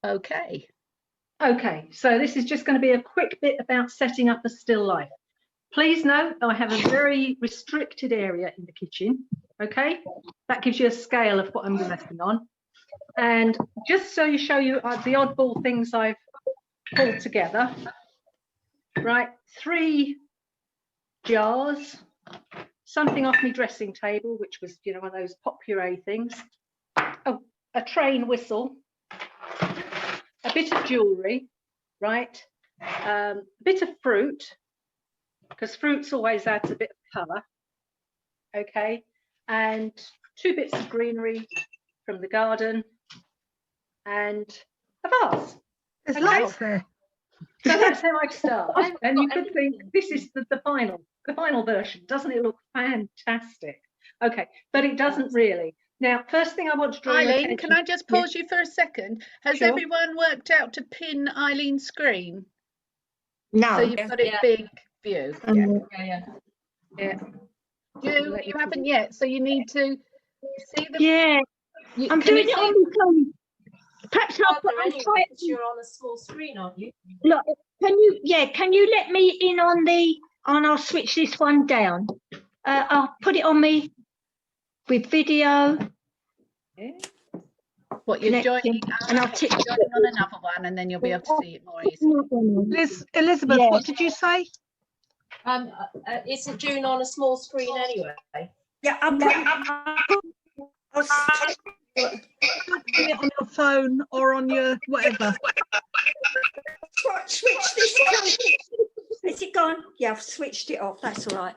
Okay. Okay, so this is just going to be a quick bit about setting up a still life. Please note I have a very restricted area in the kitchen. Okay, that gives you a scale of what I'm working on. And just so you show you the oddball things I've pulled together, right? 3 jars, something off my dressing table, which was, you know, one of those pot puree things. Oh, a train whistle, a bit of jewellery, right? A bit of fruit, because fruits always adds a bit of colour. Okay, and 2 bits of greenery from the garden, and a vase. There's Okay. lots there. So that's how I start. And you could think this is the final version. Doesn't it look fantastic? Okay, but it doesn't really. Now, first thing I want to draw your Eileen, attention. can I just pause you for a second? Has Sure. everyone worked out to pin Eileen's screen? No. So you've got it big view. Yeah. You haven't yet, so you need to see the. Yeah, I'm doing it on the phone. Perhaps I'll try it. You're on a small screen, aren't you? Look, can you let me in on the, I'll switch this one down. I'll put it on me with video. Yeah. What you're joining, and I'll tick joining on another one, and then you'll be able to see it more easily. Elizabeth, what did you say? Isn't June on a small screen anyway? Yeah, I'll Put it on your phone or on your whatever. switch this on. Is it gone? Yeah, I've switched it off. That's all right.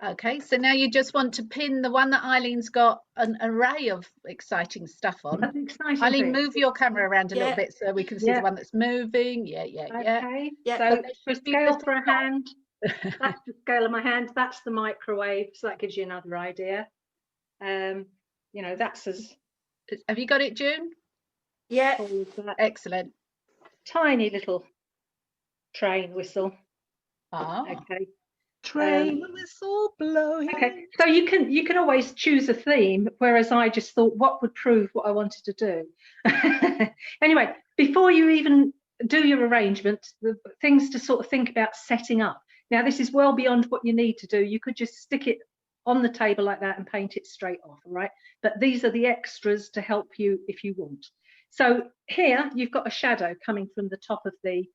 Okay, so now you just want to pin the one that Eileen's got an array of exciting stuff on. That's exciting. Eileen, move your camera around a little Yeah. bit so we can see the one that's moving. Okay. Yeah. So for scale for a hand, that's the scale of my hand. That's the microwave. So that gives you another idea. You know, that's as. Have you got it, June? Yeah. Excellent. Tiny little train whistle. Ah. Okay. Train whistle blowing. Okay, so you can always choose a theme, whereas I just thought what would prove what I wanted to do. Anyway, before you even do your arrangement, the things to sort of think about setting up. Now, this is well beyond what you need to do. You could just stick it on the table like that and paint it straight off, all right? But these are the extras to help you if you want. So here you've got a shadow coming from the top of the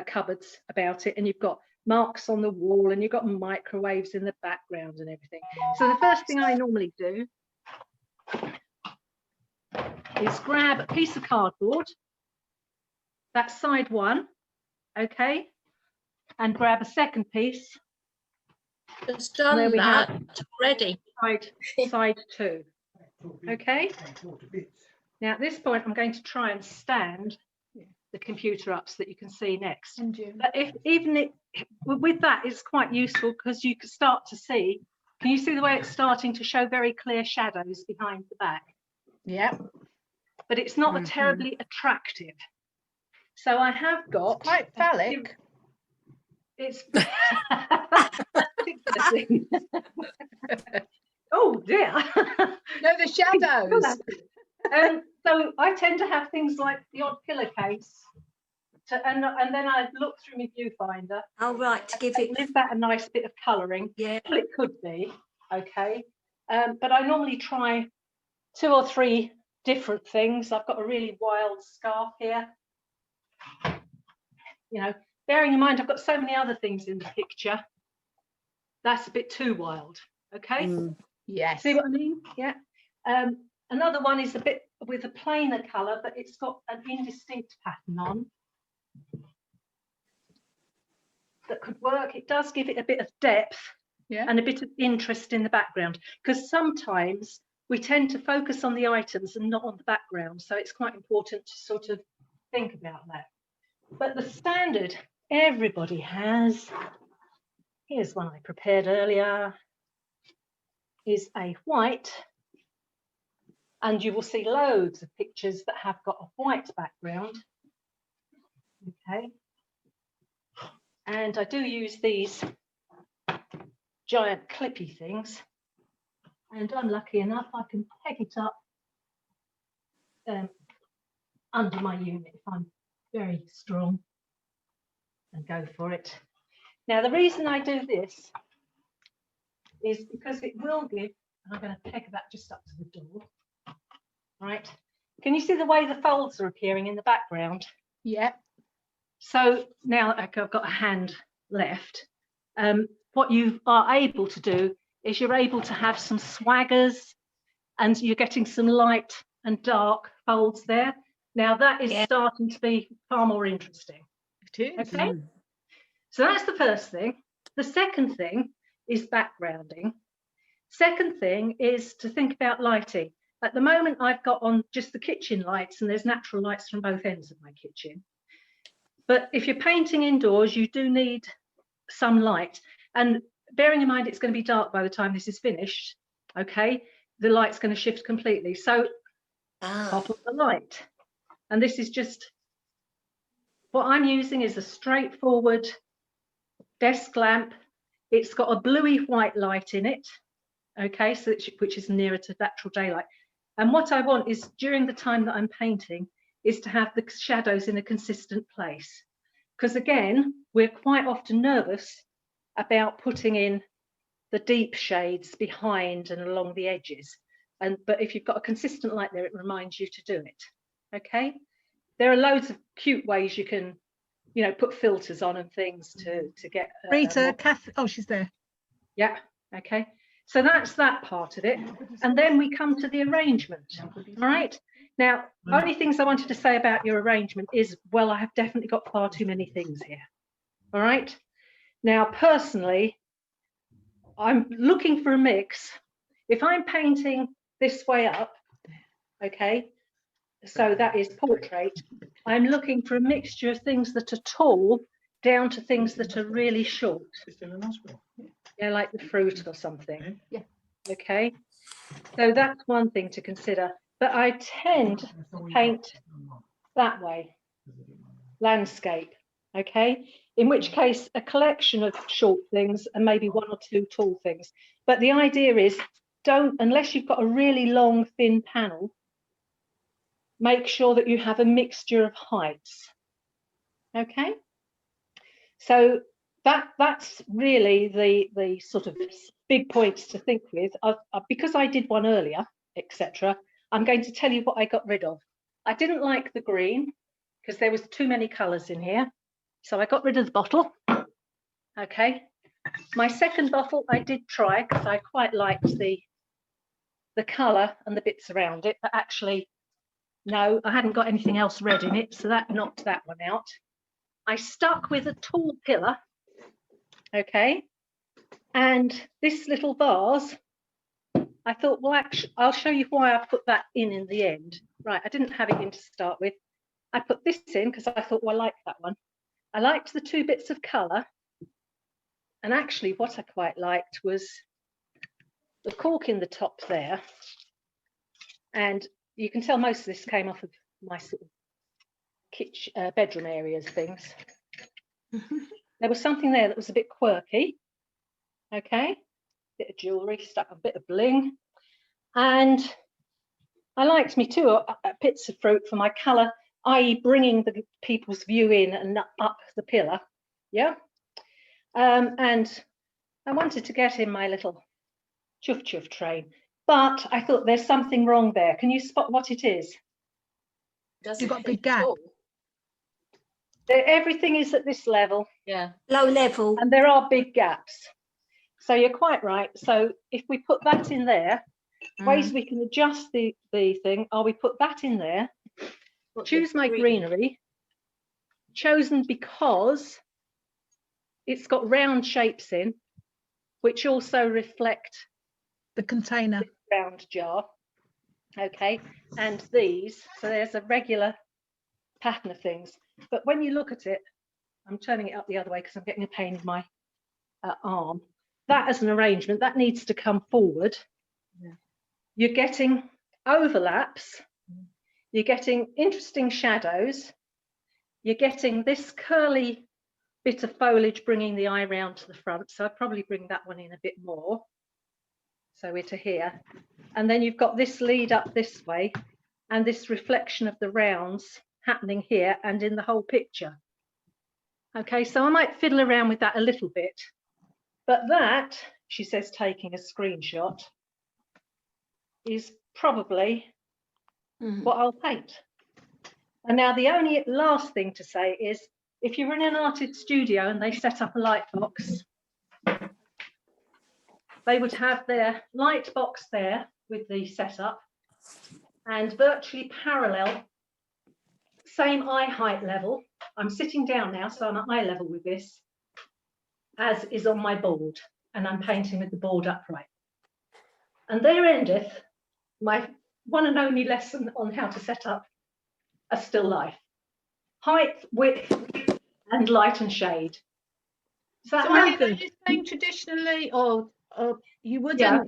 cupboards about it, and you've got marks on the wall, and you've got microwaves in the background and everything. So the first thing I normally do is grab a piece of cardboard, that's side 1, okay, and grab a second piece. Just done that already. Side 2, okay. Now at this point I'm going to try and stand the computer up so that you can see next. But with that, it's quite useful because you can start to see. Can you see the way it's starting to show very clear shadows behind the back? Yeah. But it's not terribly attractive. So I have got Quite phallic. It's oh dear. No, the shadows. So I tend to have things like the odd pillowcase, and then I look through my viewfinder. Oh, right, to give it. Is that a nice bit of colouring? Yeah. Well, it could be, okay. But I normally try 2 or 3 different things. I've got a really wild scarf here. You know, bearing in mind I've got so many other things in the picture. That's a bit too wild, okay? Yes. See what I mean? Yeah. Another one is a bit with a plainer colour, but it's got an indistinct pattern on that could work. It does give it a bit of depth and a bit of interest in the background, because sometimes we tend to focus on the items and not on the background. So it's quite important to sort of think about that. But the standard everybody has, here's one I prepared earlier, is a white. And you will see loads of pictures that have got a white background. Okay. And I do use these giant clippy things. And I'm lucky enough, I can peg it up under my unit if I'm very strong and go for it. Now, the reason I do this is because it will give, and I'm going to peg that just up to the door, right? Can you see the way the folds are appearing in the background? Yeah. So now I've got a hand left. What you are able to do is you're able to have some swaggers, and you're getting some light and dark folds there. Now that is starting to be far more interesting. It is. Okay, so that's the first thing. The second thing is backgrounding. Second thing is to think about lighting. At the moment, I've got on just the kitchen lights, and there's natural lights from both ends of my kitchen. But if you're painting indoors, you do need some light. And bearing in mind it's going to be dark by the time this is finished, okay, the light's going to shift completely. So pop up the light. And this is just, what I'm using is a straightforward desk lamp. It's got a bluey white light in it, okay, so which is nearer to natural daylight. And what I want is, during the time that I'm painting, is to have the shadows in a consistent place. Because again, we're quite often nervous about putting in the deep shades behind and along the edges. But if you've got a consistent light there, it reminds you to do it. Okay, there are loads of cute ways you can, you know, put filters on and things to get Rita, Kath, oh, she's there. Yeah, okay, so that's that part of it. And then we come to the arrangement. All right, now only things I wanted to say about your arrangement is, well, I have definitely got far too many things here. All right, now personally I'm looking for a mix. If I'm painting this way up, okay, so that is portrait, I'm looking for a mixture of things that are tall down to things that are really short. Yeah, like the fruit or something. Yeah. Okay, so that's one thing to consider. But I tend to paint that way, landscape. Okay, in which case a collection of short things and maybe one or two tall things. But the idea is, don't, unless you've got a really long thin panel, make sure that you have a mixture of heights. Okay, so that's really the sort of big points to think with. Because I did one earlier, etc., I'm going to tell you what I got rid of. I didn't like the green because there was too many colours in here, so I got rid of the bottle. Okay, my second bottle I did try because I quite liked the colour and the bits around it, but actually no, I hadn't got anything else red in it, so that knocked that one out. I stuck with a tall pillar, okay, and this little vase, I thought, well, actually, I'll show you why I put that in the end. Right, I didn't have it in to start with. I put this in because I thought, well, I like that one. I liked the two bits of colour, and actually what I quite liked was the cork in the top there, and you can tell most of this came off of my sort of kitchen, bedroom areas things. There was something there that was a bit quirky, okay, bit of jewellery, stuck a bit of bling, and I liked me too bits of fruit for my colour, i.e. bringing the people's view in and up the pillar, yeah. And I wanted to get in my little chuff chuff train, but I thought there's something wrong there. Can you spot what it is? You've got a big gap. Everything is at this level. Yeah. Low level. And there are big gaps. So you're quite right. So if we put that in there, ways we can adjust the thing are we put that in there, choose my greenery, chosen because it's got round shapes in, which also reflect The container. the round jar. Okay, and these, so there's a regular pattern of things. But when you look at it, I'm turning it up the other way because I'm getting a pain in my arm. That as an arrangement, that needs to come forward. Yeah. You're getting overlaps. You're getting interesting shadows. You're getting this curly bit of foliage bringing the eye round to the front. So I'd probably bring that one in a bit more. So we're to here. And then you've got this lead up this way, and this reflection of the rounds happening here and in the whole picture. Okay, so I might fiddle around with that a little bit, but that, she says, taking a screenshot, is probably what I'll paint. And now the only last thing to say is, if you're in an artist studio and they set up a light box, they would have their light box there with the setup, and virtually parallel, same eye height level. I'm sitting down now, so I'm at eye level with this, as is on my board, and I'm painting with the board upright. And there endeth my one and only lesson on how to set up a still life. Height, width, and light and shade. So are you saying traditionally, or you wouldn't? Yeah.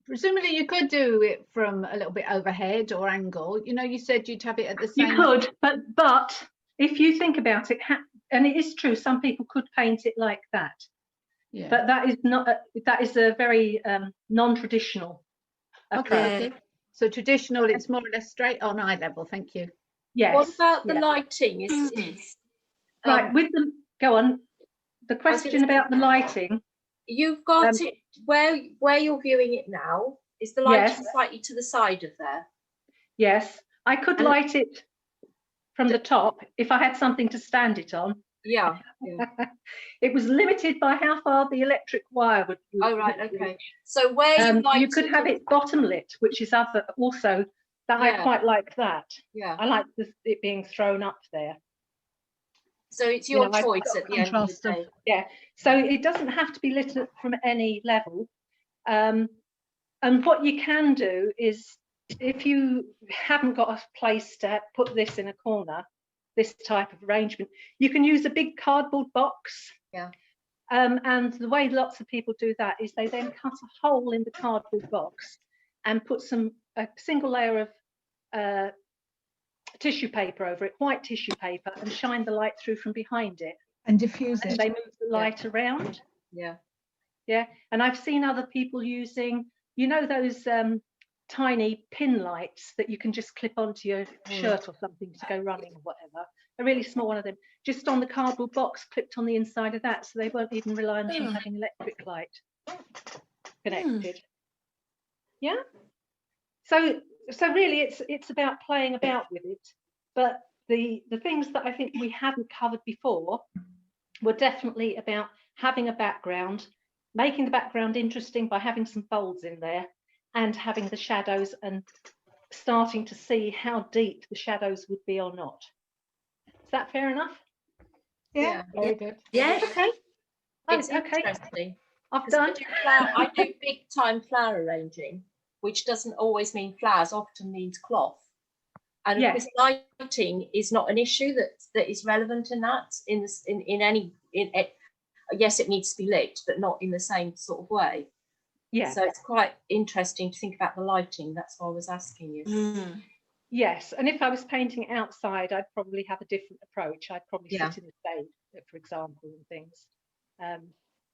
Presumably you could do it from a little bit overhead or angle. You know, you said you'd have it at the same. You could, but if you think about it, and it is true, some people could paint it like that. Yeah. But that is not. That is a very non-traditional approach. Okay. So traditional, it's more or less straight on eye level. Thank you. Yes. What about the lighting? Right, with the, go on. The question about the lighting. You've got it where you're viewing it now. Is the lighting slightly to the side of there? Yes, I could light it from the top if I had something to stand it on. Yeah. It was limited by how far the electric wire would. Oh right, okay. So where you could have it bottom lit, which is also that I quite like that. Yeah. I like it being thrown up there. So it's your choice at the end of the day. Yeah. So it doesn't have to be lit from any level. And what you can do is, if you haven't got a place to put this in a corner, this type of arrangement, you can use a big cardboard box. Yeah. And the way lots of people do that is they then cut a hole in the cardboard box and put a single layer of tissue paper over it, white tissue paper, and shine the light through from behind it. And diffuse it. And they move the light around. Yeah. Yeah. And I've seen other people using, you know, those tiny pin lights that you can just clip onto your shirt or something to go running or whatever. A really small one of them, just on the cardboard box clipped on the inside of that, so they won't even rely on having electric light connected. Yeah. So really it's about playing about with it. But the things that I think we hadn't covered before were definitely about having a background, making the background interesting by having some folds in there, and having the shadows and starting to see how deep the shadows would be or not. Is that fair enough? Yeah, very good. Yeah. Okay. It's okay. interesting. I've done. I do big time flower arranging, which doesn't always mean flowers, often means cloth. And Yes. lighting is not an issue that is relevant in that. Yes, it needs to be lit, but not in the same sort of way. Yeah. So it's quite interesting to think about the lighting. That's why I was asking you. Yes, and if I was painting outside, I'd probably have a different approach. I'd probably sit in the shade, for example, and things.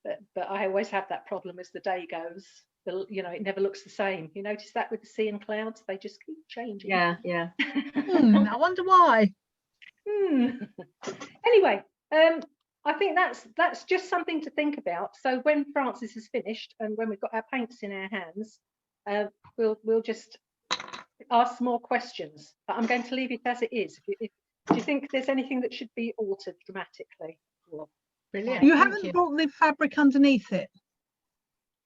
But I always have that problem as the day goes. It never looks the same. You notice that with the sea and clouds, they just keep changing. Yeah. I wonder why. Anyway, I think that's just something to think about. So when Frances is finished and when we've got our paints in our hands, we'll just ask more questions. But I'm going to leave it as it is. Do you think there's anything that should be altered dramatically? Brilliant. You haven't brought the fabric underneath it.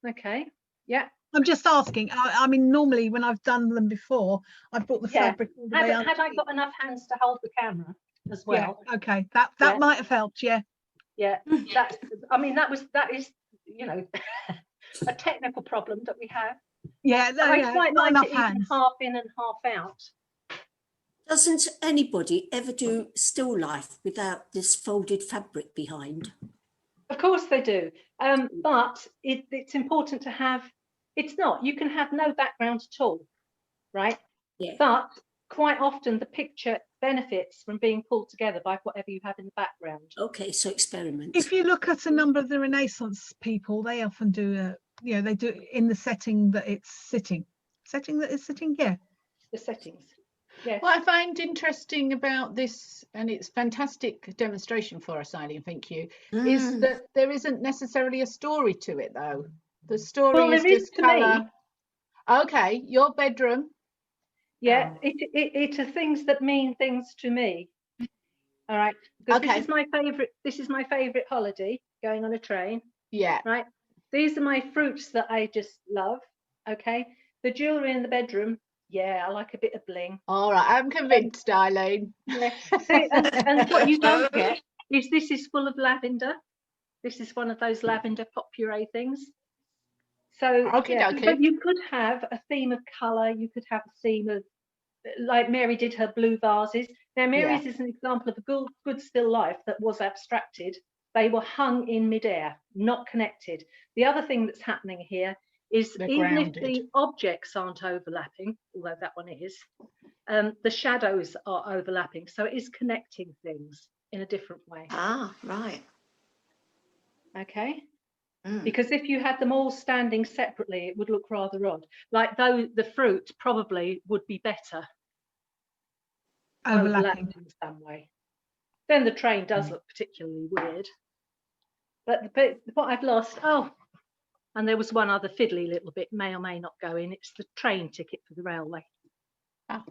Okay. Yeah. I'm just asking. I mean, normally when I've done them before, I've brought the fabric all the way Had I underneath. got enough hands to hold the camera as well? Yeah. Okay. That might have helped. Yeah. Yeah. That is a technical problem that we have. Yeah. I quite not like enough it even hands. half in and half out. Doesn't anybody ever do still life without this folded fabric behind? Of course they do, but it's important to have. It's not. You can have no background at all, right? Yeah. But quite often the picture benefits from being pulled together by whatever you have in the background. Okay, so experiment. If you look at a number of the Renaissance people, they often do they do it in the setting that it's sitting. Yeah. the settings. Yes. What I find interesting about this, and it's fantastic demonstration for us, Eileen, thank you, is that there isn't necessarily a story to it though. The story Well, is there is just to me. colour. Okay, your bedroom. Yeah, it are things that mean things to me. All right, because Okay. this is my favorite. This is my favorite holiday, going on a train. Yeah. Right. These are my fruits that I just love. Okay. The jewelry in the bedroom. Yeah, I like a bit of bling. All right, I'm convinced, Eileen. Yeah. See, and what you don't get is this is full of lavender. This is one of those lavender pot puree things. So Okie yeah, dokie. but you could have a theme of colour. You could have a theme of, like Mary did her blue vases. Now Mary's is an example of a good still life that was abstracted. They were hung in midair, not connected. The other thing that's happening here is They're even grounded. if the objects aren't overlapping, although that one is, the shadows are overlapping. So it is connecting things in a different way. Ah, right. Okay. Because if you had them all standing separately, it would look rather odd. Like though the fruit probably would be better Overlapping. in some way. Then the train does look particularly weird. But what I've lost, and there was one other fiddly little bit, may or may not go in. It's the train ticket for the railway. Oh,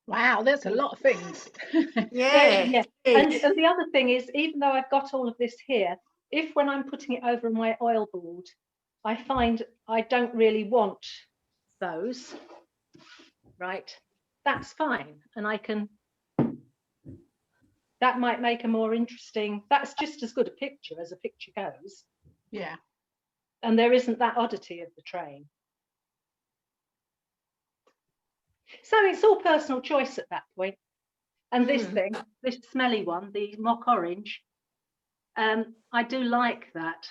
wow, there's a lot of things. Yeah. And the other thing is, even though I've got all of this here, if when I'm putting it over my oil board, I find I don't really want those, right? That's fine. And I can, that might make a more interesting, that's just as good a picture as a picture goes. Yeah. And there isn't that oddity of the train. So it's all personal choice at that point. And this thing, this smelly one, the mock orange, I do like that.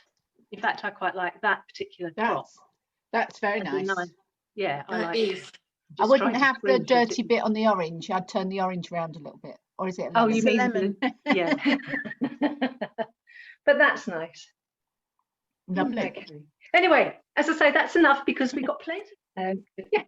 In fact, I quite like that particular crop. That's very That'd be nice. Yeah, I That like is. it. I Just wouldn't trying to have the prove that dirty it- bit on the orange. I'd turn the orange around a little bit. Or is it a Oh, lemon? you It's a mean lemon. yeah. But that's nice. Lovely. Okay. Anyway, as I say, that's enough because we've got plenty. Yeah.